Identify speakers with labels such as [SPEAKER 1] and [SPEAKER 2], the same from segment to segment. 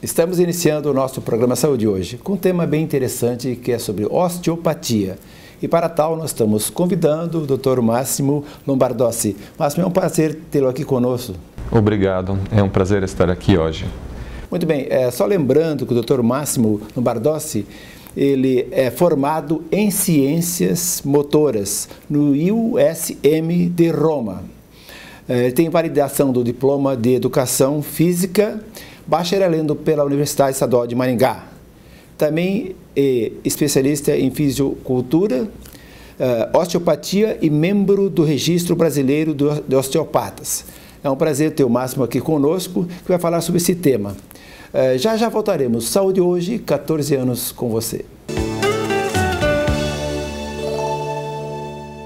[SPEAKER 1] Estamos iniciando o nosso programa Saúde hoje com um tema bem interessante que é sobre osteopatia. E para tal nós estamos convidando o Dr. Máximo Lombardossi. Máximo, é um prazer tê-lo aqui conosco.
[SPEAKER 2] Obrigado, é um prazer estar aqui hoje.
[SPEAKER 1] Muito bem, só lembrando que o Dr. Máximo Lombardossi, ele é formado em Ciências Motoras no USM de Roma. Tem validação do Diploma de Educação Física, bacharelando pela Universidade Estadual de Maringá. Também é especialista em fisicultura, osteopatia e membro do Registro Brasileiro de Osteopatas. É um prazer ter o Máximo aqui conosco, que vai falar sobre esse tema. Já voltaremos. Saúde hoje, 14 anos com você.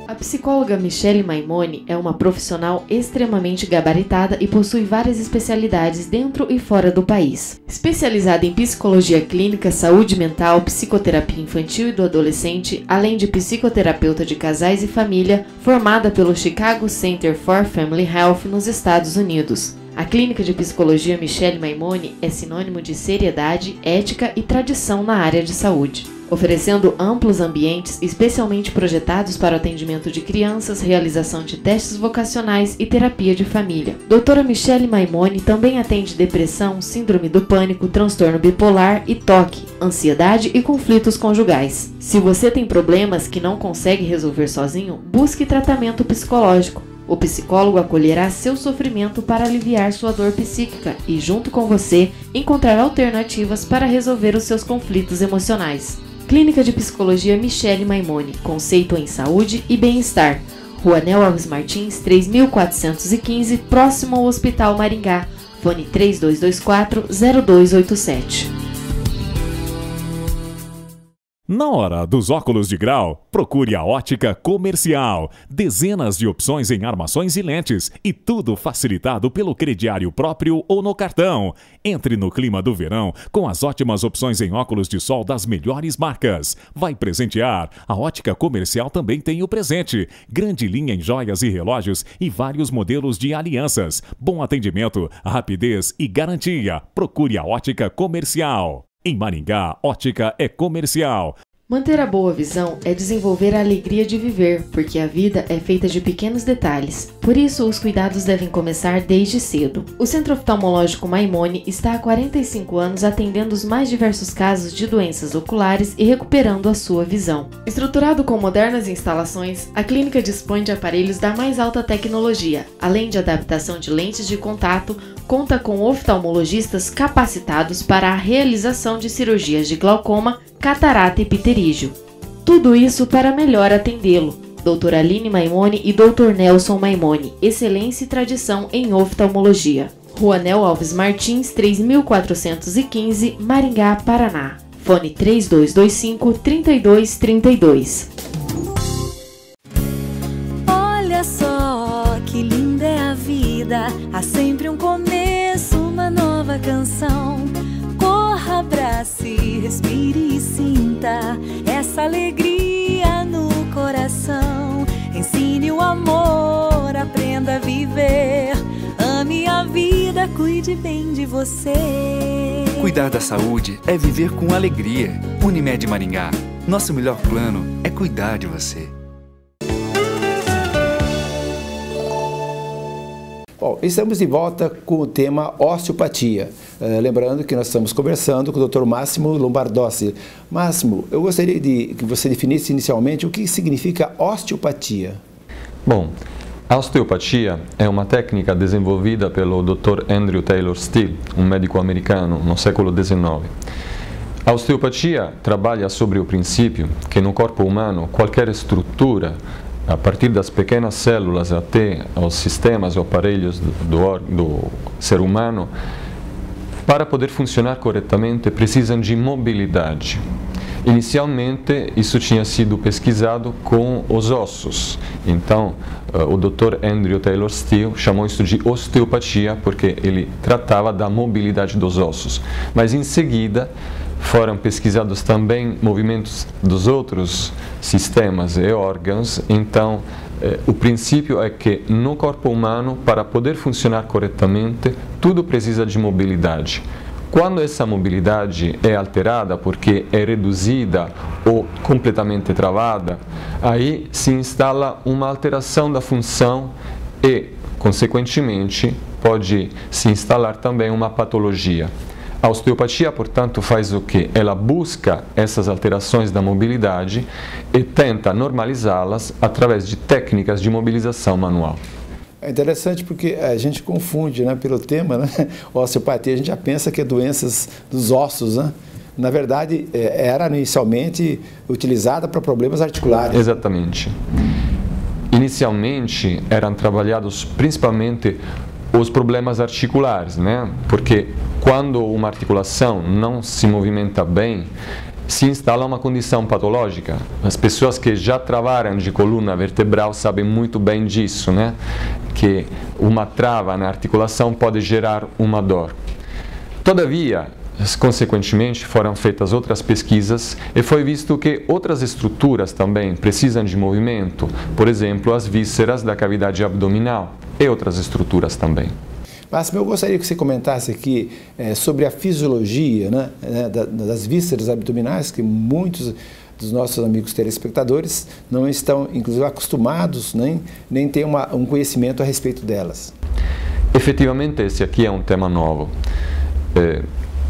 [SPEAKER 3] A psicóloga Michele Maimone é uma profissional extremamente gabaritada e possui várias especialidades dentro e fora do país. Especializada em psicologia clínica, saúde mental, psicoterapia infantil e do adolescente, além de psicoterapeuta de casais e família, formada pelo Chicago Center for Family Health nos Estados Unidos. A clínica de psicologia Michele Maimone é sinônimo de seriedade, ética e tradição na área de saúde, oferecendo amplos ambientes especialmente projetados para o atendimento de crianças, realização de testes vocacionais e terapia de família. Doutora Michele Maimone também atende depressão, síndrome do pânico, transtorno bipolar e toque, ansiedade e conflitos conjugais. Se você tem problemas que não consegue resolver sozinho, busque tratamento psicológico. O psicólogo acolherá seu sofrimento para aliviar sua dor psíquica e, junto com você, encontrar alternativas para resolver os seus conflitos emocionais. Clínica de Psicologia Michele Maimone, conceito em saúde e bem-estar. Rua Nel Alves Martins, 3415, próximo ao Hospital Maringá. Fone 3224-0287.
[SPEAKER 4] Na hora dos óculos de grau, procure a Ótica Comercial. Dezenas de opções em armações e lentes e tudo facilitado pelo crediário próprio ou no cartão. Entre no clima do verão com as ótimas opções em óculos de sol das melhores marcas. Vai presentear? A Ótica Comercial também tem o presente. Grande linha em joias e relógios e vários modelos de alianças. Bom atendimento, rapidez e garantia. Procure a Ótica Comercial. Em Maringá, ótica é comercial.
[SPEAKER 3] Manter a boa visão é desenvolver a alegria de viver, porque a vida é feita de pequenos detalhes. Por isso, os cuidados devem começar desde cedo. O Centro Oftalmológico Maimone está há 45 anos atendendo os mais diversos casos de doenças oculares e recuperando a sua visão. Estruturado com modernas instalações, a clínica dispõe de aparelhos da mais alta tecnologia, além de adaptação de lentes de contato, conta com oftalmologistas capacitados para a realização de cirurgias de glaucoma, catarata e pterígio. Tudo isso para melhor atendê-lo. Doutora Aline Maimone e Dr. Nelson Maimone, excelência e tradição em oftalmologia. Rua Nel Alves Martins, 3415, Maringá, Paraná. Fone 3225-3232.
[SPEAKER 5] Olha só que linda é a vida, há sempre um começo, uma nova canção. Corra, abrace, respire e sinta essa alegria no coração. Ensine o amor, aprenda a viver. Ame a vida, cuide bem de você.
[SPEAKER 6] Cuidar da saúde é viver com alegria. Unimed Maringá, nosso melhor plano é cuidar de você.
[SPEAKER 1] Bom, estamos de volta com o tema osteopatia. Lembrando que nós estamos conversando com o Dr. Máximo Lombardossi. Máximo, eu gostaria de que você definisse inicialmente o que significa osteopatia.
[SPEAKER 2] Bom, a osteopatia é uma técnica desenvolvida pelo Dr. Andrew Taylor Still, um médico americano no século XIX. A osteopatia trabalha sobre o princípio que no corpo humano qualquer estrutura, a partir das pequenas células até os sistemas ou aparelhos do ser humano, para poder funcionar corretamente, precisam de mobilidade. Inicialmente, isso tinha sido pesquisado com os ossos. Então, o Dr. Andrew Taylor Still chamou isso de osteopatia porque ele tratava da mobilidade dos ossos. Mas, em seguida, foram pesquisados também movimentos dos outros sistemas e órgãos. Então, o princípio é que no corpo humano, para poder funcionar corretamente, tudo precisa de mobilidade. Quando essa mobilidade é alterada porque é reduzida ou completamente travada, aí se instala uma alteração da função e, consequentemente, pode se instalar também uma patologia. A osteopatia, portanto, faz o quê? Ela busca essas alterações da mobilidade e tenta normalizá-las através de técnicas de mobilização manual.
[SPEAKER 1] É interessante porque a gente confunde, né, pelo tema, né? Osteopatia, a gente já pensa que é doenças dos ossos, né? Na verdade, era inicialmente utilizada para problemas articulares.
[SPEAKER 2] Exatamente. Inicialmente eram trabalhados principalmente os problemas articulares, né? Porque quando uma articulação não se movimenta bem, se instala uma condição patológica. As pessoas que já travaram de coluna vertebral sabem muito bem disso, né? Que uma trava na articulação pode gerar uma dor. Todavia, consequentemente, foram feitas outras pesquisas e foi visto que outras estruturas também precisam de movimento, por exemplo, as vísceras da cavidade abdominal e outras estruturas também.
[SPEAKER 1] Máximo, eu gostaria que você comentasse aqui sobre a fisiologia, né, das vísceras abdominais, que muitos dos nossos amigos telespectadores não estão, inclusive, acostumados, nem têm um conhecimento a respeito delas.
[SPEAKER 2] Efetivamente, esse aqui é um tema novo.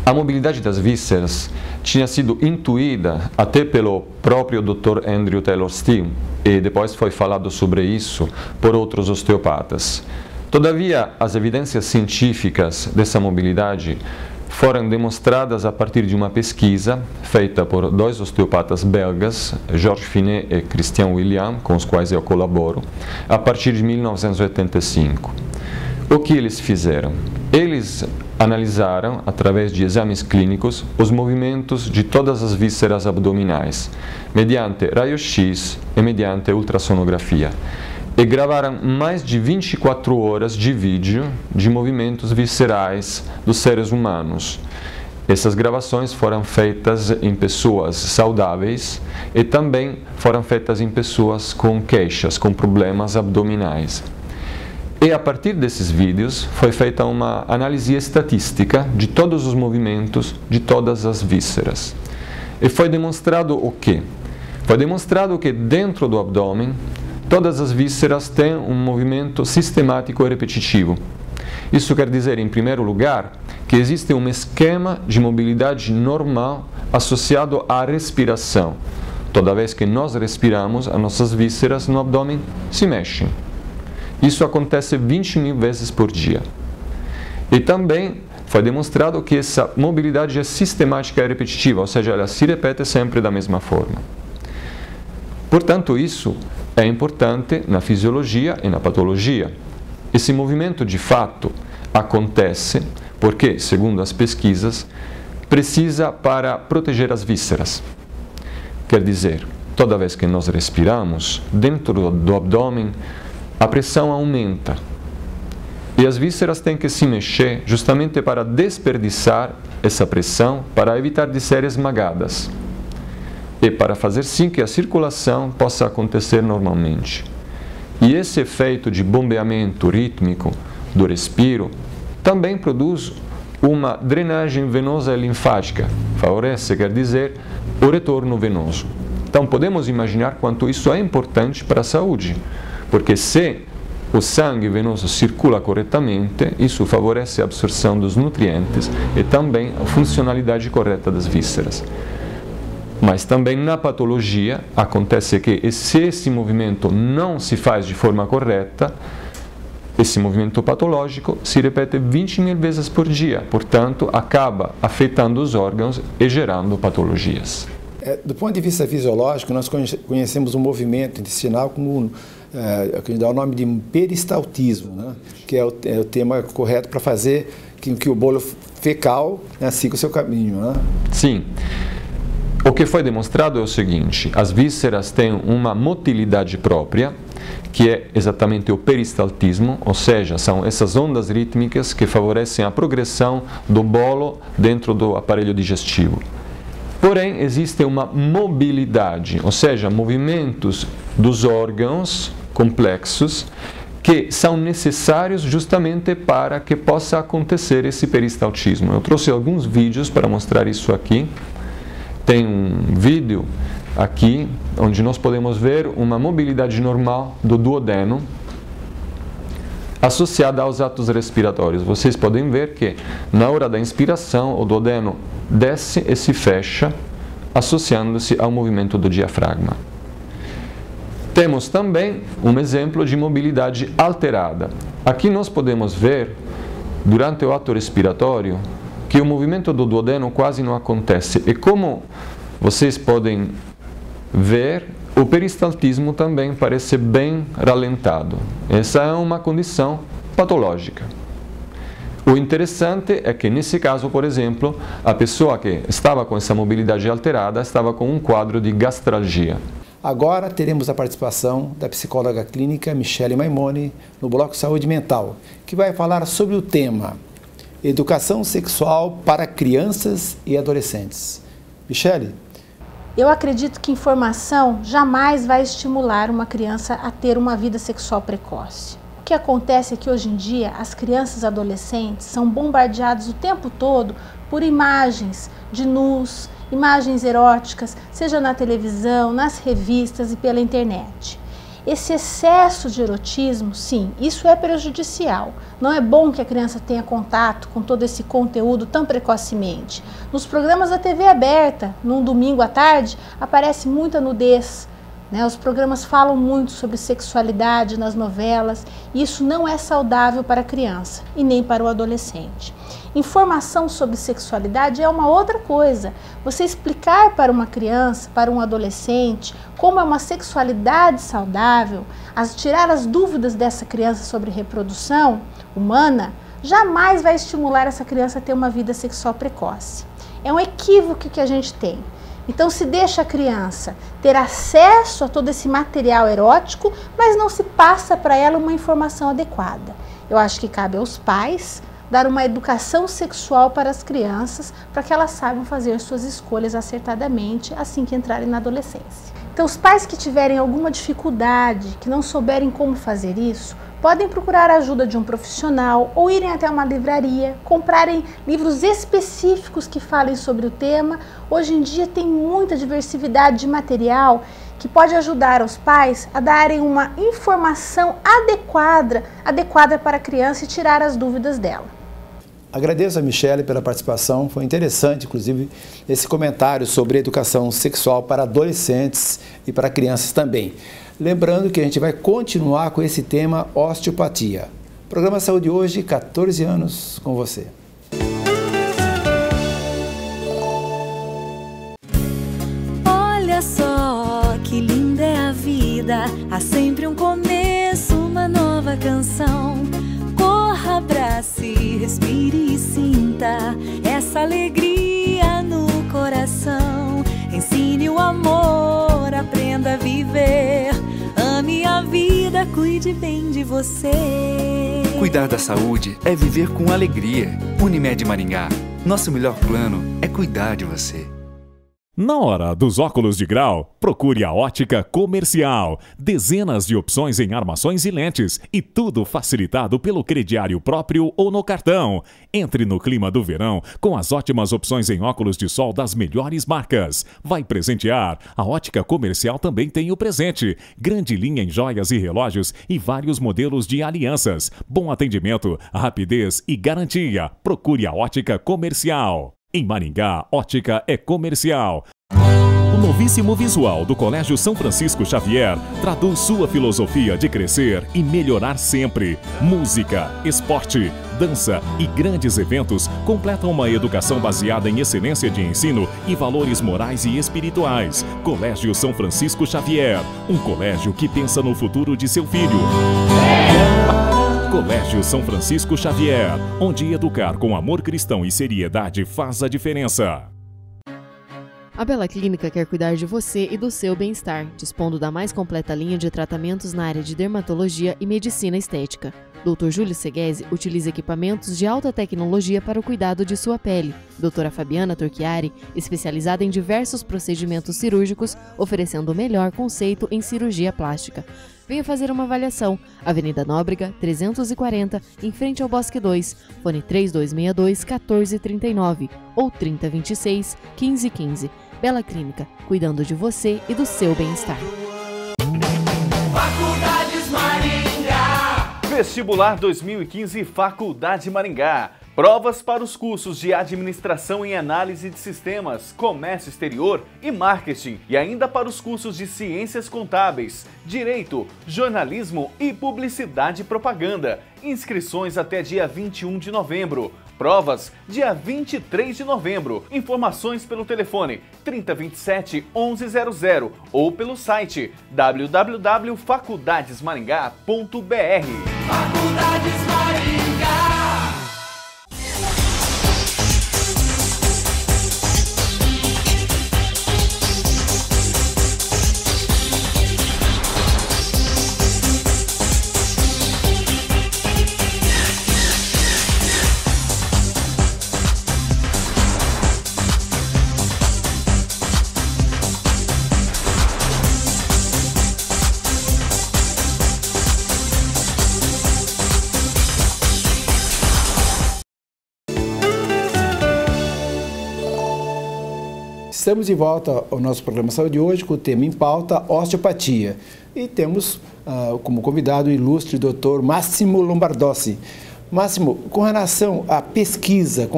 [SPEAKER 2] A mobilidade das vísceras tinha sido intuída até pelo próprio Dr. Andrew Taylor Still, e depois foi falado sobre isso por outros osteopatas. Todavia, as evidências científicas dessa mobilidade foram demonstradas a partir de uma pesquisa feita por dois osteopatas belgas, Georges Finet e Christian William, com os quais eu colaboro, a partir de 1985. O que eles fizeram? Eles analisaram, através de exames clínicos, os movimentos de todas as vísceras abdominais, mediante raio-x e mediante ultrassonografia, e gravaram mais de 24 horas de vídeo de movimentos viscerais dos seres humanos. Essas gravações foram feitas em pessoas saudáveis e também foram feitas em pessoas com queixas, com problemas abdominais. E a partir desses vídeos foi feita uma análise estatística de todos os movimentos de todas as vísceras. E foi demonstrado o quê? Foi demonstrado que dentro do abdômen todas as vísceras têm um movimento sistemático e repetitivo. Isso quer dizer, em primeiro lugar, que existe um esquema de mobilidade normal associado à respiração. Toda vez que nós respiramos, as nossas vísceras no abdômen se mexem. Isso acontece 20.000 vezes por dia. E também foi demonstrado que essa mobilidade é sistemática e repetitiva, ou seja, ela se repete sempre da mesma forma. Portanto, isso é importante na fisiologia e na patologia. Esse movimento, de fato, acontece porque, segundo as pesquisas, precisa para proteger as vísceras. Quer dizer, toda vez que nós respiramos, dentro do abdômen, a pressão aumenta. E as vísceras têm que se mexer justamente para desperdiçar essa pressão, para evitar de ser esmagadas. E para fazer sim que a circulação possa acontecer normalmente. E esse efeito de bombeamento rítmico do respiro também produz uma drenagem venosa e linfática. Favorece, quer dizer, o retorno venoso. Então podemos imaginar quanto isso é importante para a saúde. Porque se o sangue venoso circula corretamente, isso favorece a absorção dos nutrientes e também a funcionalidade correta das vísceras. Mas também na patologia acontece que se esse movimento não se faz de forma correta, esse movimento patológico se repete 20.000 vezes por dia, portanto acaba afetando os órgãos e gerando patologias.
[SPEAKER 1] Do ponto de vista fisiológico, nós conhecemos o movimento intestinal como que dá o nome de peristaltismo, né? Que é o tema correto para fazer que o bolo fecal siga o seu caminho, né?
[SPEAKER 2] Sim. O que foi demonstrado é o seguinte: as vísceras têm uma motilidade própria, que é exatamente o peristaltismo, ou seja, são essas ondas rítmicas que favorecem a progressão do bolo dentro do aparelho digestivo. Porém, existe uma mobilidade, ou seja, movimentos dos órgãos complexos que são necessários justamente para que possa acontecer esse peristaltismo. Eu trouxe alguns vídeos para mostrar isso aqui. Tem um vídeo aqui onde nós podemos ver uma mobilidade normal do duodeno associada aos atos respiratórios. Vocês podem ver que na hora da inspiração o duodeno desce e se fecha, associando-se ao movimento do diafragma. Temos também um exemplo de mobilidade alterada. Aqui nós podemos ver, durante o ato respiratório, que o movimento do duodeno quase não acontece. E como vocês podem ver, o peristaltismo também parece bem ralentado. Essa é uma condição patológica. O interessante é que, nesse caso, por exemplo, a pessoa que estava com essa mobilidade alterada estava com um quadro de gastralgia.
[SPEAKER 1] Agora teremos a participação da psicóloga clínica Michele Maimone no Bloco Saúde Mental, que vai falar sobre o tema Educação Sexual para Crianças e Adolescentes. Michele?
[SPEAKER 7] Eu acredito que informação jamais vai estimular uma criança a ter uma vida sexual precoce. O que acontece é que hoje em dia as crianças e adolescentes são bombardeadas o tempo todo por imagens de nus, imagens eróticas, seja na televisão, nas revistas e pela internet. Esse excesso de erotismo, sim, isso é prejudicial. Não é bom que a criança tenha contato com todo esse conteúdo tão precocemente. Nos programas da TV aberta, num domingo à tarde, aparece muita nudez. Os programas falam muito sobre sexualidade nas novelas, e isso não é saudável para a criança e nem para o adolescente. Informação sobre sexualidade é uma outra coisa. Você explicar para uma criança, para um adolescente, como é uma sexualidade saudável, tirar as dúvidas dessa criança sobre reprodução humana, jamais vai estimular essa criança a ter uma vida sexual precoce. É um equívoco que a gente tem. Então se deixa a criança ter acesso a todo esse material erótico, mas não se passa para ela uma informação adequada. Eu acho que cabe aos pais dar uma educação sexual para as crianças, para que elas saibam fazer suas escolhas acertadamente assim que entrarem na adolescência. Então os pais que tiverem alguma dificuldade, que não souberem como fazer isso, podem procurar a ajuda de um profissional ou irem até uma livraria, comprarem livros específicos que falem sobre o tema. Hoje em dia tem muita diversidade de material que pode ajudar os pais a darem uma informação adequada para a criança e tirar as dúvidas dela.
[SPEAKER 1] Agradeço a Michele pela participação, foi interessante, inclusive, esse comentário sobre educação sexual para adolescentes e para crianças também. Lembrando que a gente vai continuar com esse tema osteopatia. Programa Saúde hoje, 14 anos com você.
[SPEAKER 5] Olha só que linda é a vida, há sempre um começo, uma nova canção. Corra, abrace, respire e sinta essa alegria no coração. Ensine o amor, aprenda a viver. Ame a vida, cuide bem de você.
[SPEAKER 6] Cuidar da saúde é viver com alegria. Unimed Maringá, nosso melhor plano é cuidar de você.
[SPEAKER 4] Na hora dos óculos de grau, procure a Ótica Comercial. Dezenas de opções em armações e lentes e tudo facilitado pelo crediário próprio ou no cartão. Entre no clima do verão com as ótimas opções em óculos de sol das melhores marcas. Vai presentear? A Ótica Comercial também tem o presente. Grande linha em joias e relógios e vários modelos de alianças. Bom atendimento, rapidez e garantia. Procure a Ótica Comercial. Em Maringá, ótica é comercial. O novíssimo visual do Colégio São Francisco Xavier traduz sua filosofia de crescer e melhorar sempre. Música, esporte, dança e grandes eventos completam uma educação baseada em excelência de ensino e valores morais e espirituais. Colégio São Francisco Xavier, um colégio que pensa no futuro de seu filho. Colégio São Francisco Xavier, onde educar com amor cristão e seriedade faz a diferença.
[SPEAKER 3] A Bela Clínica quer cuidar de você e do seu bem-estar, dispondo da mais completa linha de tratamentos na área de dermatologia e medicina estética. Dr. Júlio Seghese utiliza equipamentos de alta tecnologia para o cuidado de sua pele. Doutora Fabiana Torchiari, especializada em diversos procedimentos cirúrgicos, oferecendo o melhor conceito em cirurgia plástica. Venha fazer uma avaliação. Avenida Nóbrega, 340, em frente ao Bosque 2. Fone 3262-1439 ou 3026-1515. Bela Clínica, cuidando de você e do seu bem-estar.
[SPEAKER 8] Faculdades Maringá. Vestibular 2015 Faculdade Maringá. Provas para os cursos de Administração em Análise de Sistemas, Comércio Exterior e Marketing e ainda para os cursos de Ciências Contábeis, Direito, Jornalismo e Publicidade e Propaganda. Inscrições até dia 21 de novembro. Provas dia 23 de novembro. Informações pelo telefone 3027-1100 ou pelo site www.faculdadesmaringá.br. Faculdades Maringá.
[SPEAKER 1] Estamos de volta ao nosso programa Saúde de hoje com o tema em pauta, osteopatia. E temos como convidado o ilustre Dr. Máximo Lombardossi. Máximo, com relação à pesquisa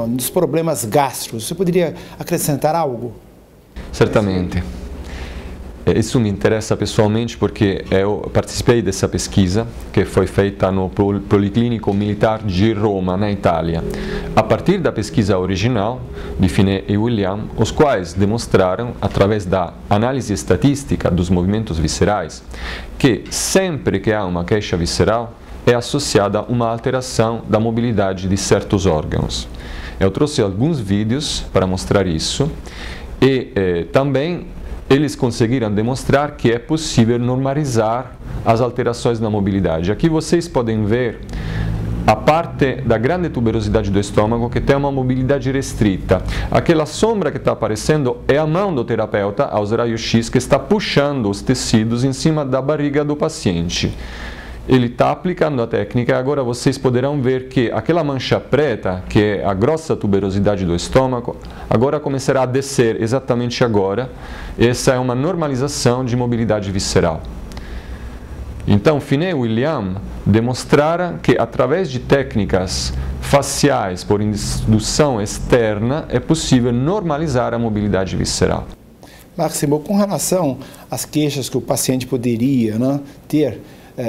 [SPEAKER 1] dos problemas gástricos, você poderia acrescentar algo?
[SPEAKER 2] Certamente. Isso me interessa pessoalmente porque eu participei dessa pesquisa que foi feita no Policlinico Militar de Roma, na Itália, a partir da pesquisa original de Finet e William, os quais demonstraram, através da análise estatística dos movimentos viscerais, que sempre que há uma queixa visceral é associada uma alteração da mobilidade de certos órgãos. Eu trouxe alguns vídeos para mostrar isso e também eles conseguiram demonstrar que é possível normalizar as alterações na mobilidade. Aqui vocês podem ver a parte da grande tuberosidade do estômago que tem uma mobilidade restrita. Aquela sombra que está aparecendo é a mão do terapeuta aos raios-x que está puxando os tecidos em cima da barriga do paciente. Ele está aplicando a técnica e agora vocês poderão ver que aquela mancha preta, que é a grossa tuberosidade do estômago, agora começará a descer exatamente agora. Essa é uma normalização de mobilidade visceral. Então, Finet e William demonstraram que através de técnicas faciais por indução externa é possível normalizar a mobilidade visceral.
[SPEAKER 1] Máximo, com relação às queixas que o paciente poderia ter,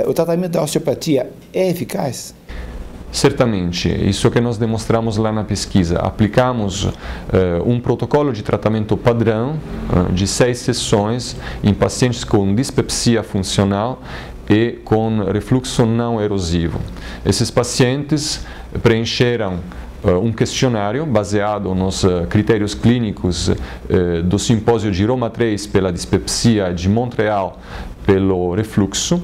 [SPEAKER 1] o tratamento da osteopatia é eficaz?
[SPEAKER 2] Certamente, isso que nós demonstramos lá na pesquisa. Aplicamos um protocolo de tratamento padrão de 6 sessões em pacientes com dispepsia funcional e com refluxo não erosivo. Esses pacientes preencheram um questionário baseado nos critérios clínicos do simpósio de Roma 3 pela dispepsia, de Montreal pelo refluxo,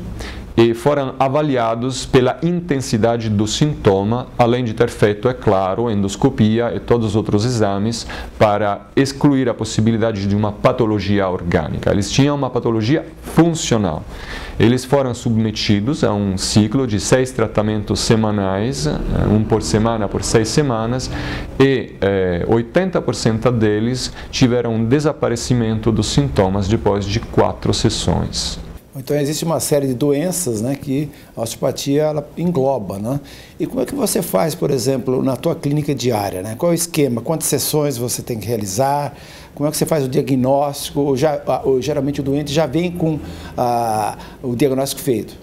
[SPEAKER 2] e foram avaliados pela intensidade do sintoma, além de ter feito, é claro, endoscopia e todos os outros exames para excluir a possibilidade de uma patologia orgânica. Eles tinham uma patologia funcional. Eles foram submetidos a um ciclo de 6 tratamentos semanais, um por semana por 6 semanas, e 80% deles tiveram um desaparecimento dos sintomas depois de 4 sessões.
[SPEAKER 1] Então existe uma série de doenças, que a osteopatia ela engloba, E como é que você faz, por exemplo, na tua clínica diária, Qual é o esquema? Quantas sessões você tem que realizar? Como é que você faz o diagnóstico? Ou geralmente o doente já vem com o diagnóstico feito?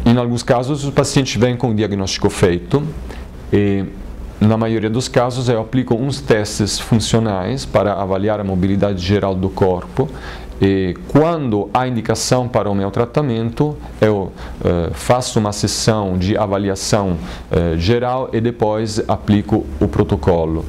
[SPEAKER 2] Em alguns casos o paciente vem com o diagnóstico feito e na maioria dos casos eu aplico uns testes funcionais para avaliar a mobilidade geral do corpo. E quando há indicação para o meu tratamento, eu faço uma sessão de avaliação geral e depois aplico o protocolo.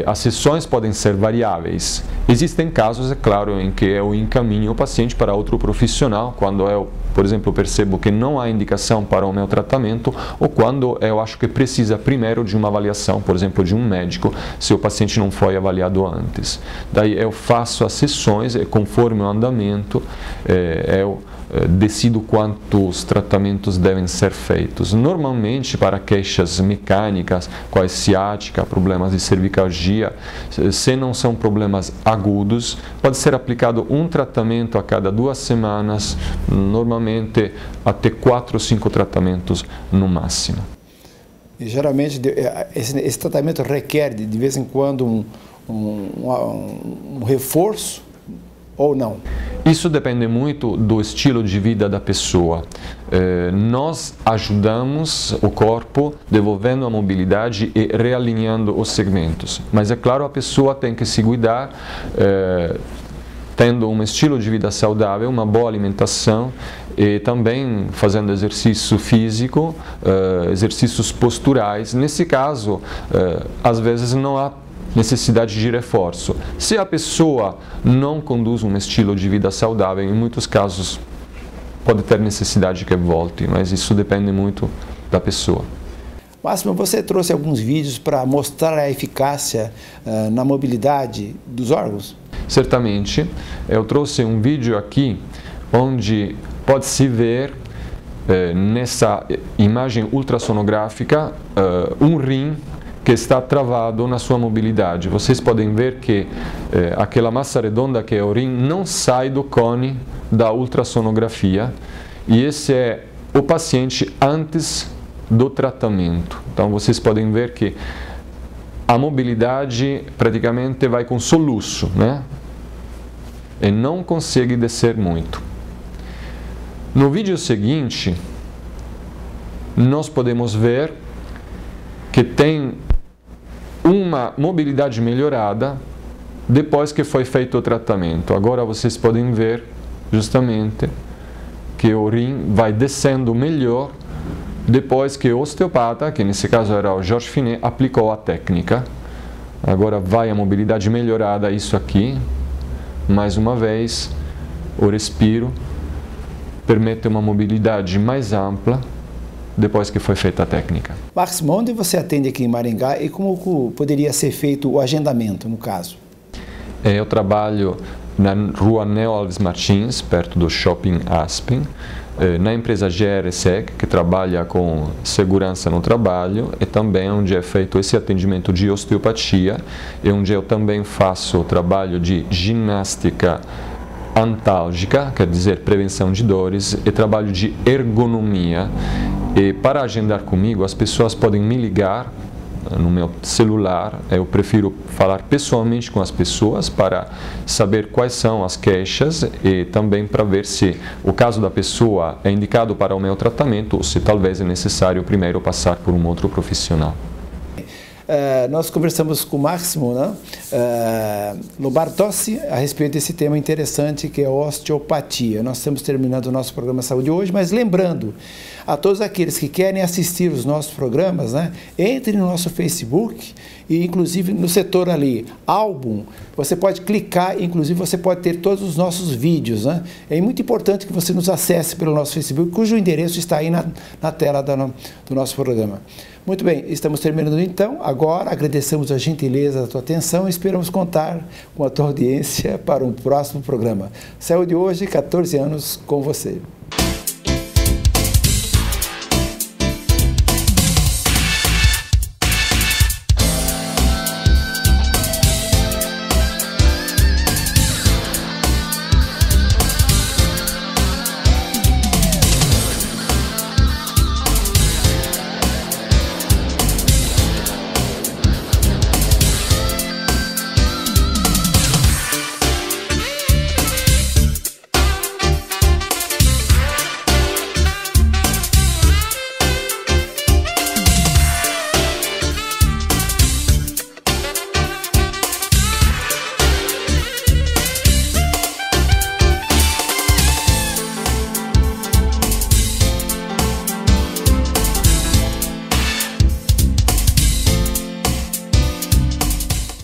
[SPEAKER 2] As sessões podem ser variáveis. Existem casos, é claro, em que eu encaminho o paciente para outro profissional, quando eu por exemplo, percebo que não há indicação para o meu tratamento, ou quando eu acho que precisa primeiro de uma avaliação, por exemplo, de um médico, se o paciente não foi avaliado antes. Daí eu faço as sessões e, conforme o andamento, eu decido quantos tratamentos devem ser feitos. Normalmente, para queixas mecânicas, quais ciática, problemas de cervicalgia, se não são problemas agudos, pode ser aplicado um tratamento a cada 2 semanas, normalmente até 4 ou 5 tratamentos no máximo.
[SPEAKER 1] E, geralmente, esse tratamento requer, de vez em quando, um reforço ou não?
[SPEAKER 2] Isso depende muito do estilo de vida da pessoa. Nós ajudamos o corpo devolvendo a mobilidade e realinhando os segmentos. Mas é claro, a pessoa tem que se cuidar, tendo um estilo de vida saudável, uma boa alimentação e também fazendo exercício físico, exercícios posturais. Nesse caso, às vezes não há necessidade de reforço. Se a pessoa não conduz um estilo de vida saudável, em muitos casos pode ter necessidade que volte, mas isso depende muito da pessoa.
[SPEAKER 1] Máximo, você trouxe alguns vídeos para mostrar a eficácia na mobilidade dos órgãos?
[SPEAKER 2] Certamente. Eu trouxe um vídeo aqui onde pode-se ver nessa imagem ultrassonográfica um rim que está travado na sua mobilidade. Vocês podem ver que aquela massa redonda que é o rim não sai do cone da ultrassonografia, e esse é o paciente antes do tratamento. Então vocês podem ver que a mobilidade praticamente vai com soluço, né? E não consegue descer muito. No vídeo seguinte, nós podemos ver que tem uma mobilidade melhorada depois que foi feito o tratamento. Agora vocês podem ver justamente que o rim vai descendo melhor depois que o osteopata, que nesse caso era o Georges Finet, aplicou a técnica. Agora vai a mobilidade melhorada, isso aqui. Mais uma vez, o respiro permite uma mobilidade mais ampla depois que foi feita a técnica.
[SPEAKER 1] Máximo, onde você atende aqui em Maringá e como poderia ser feito o agendamento, no caso?
[SPEAKER 2] Eu trabalho na rua Neo Alves Martins, perto do Shopping Aspen, na empresa GRSEC, que trabalha com segurança no trabalho, e também onde é feito esse atendimento de osteopatia, e onde eu também faço o trabalho de ginástica antálgica, quer dizer, prevenção de dores, e trabalho de ergonomia. E para agendar comigo, as pessoas podem me ligar no meu celular. Eu prefiro falar pessoalmente com as pessoas para saber quais são as queixas e também para ver se o caso da pessoa é indicado para o meu tratamento ou se talvez é necessário primeiro passar por um outro profissional.
[SPEAKER 1] Nós conversamos com o Máximo, né? Lobardossi, a respeito desse tema interessante que é a osteopatia. Nós estamos terminando o nosso programa Saúde hoje, mas lembrando a todos aqueles que querem assistir os nossos programas, né? Entre no nosso Facebook e inclusive no setor ali, álbum, você pode clicar, inclusive você pode ter todos os nossos vídeos, né? É muito importante que você nos acesse pelo nosso Facebook, cujo endereço está aí na tela do nosso programa. Muito bem, estamos terminando então. Agora agradecemos a gentileza da tua atenção e esperamos contar com a tua audiência para um próximo programa. Saúde hoje, 14 anos com você.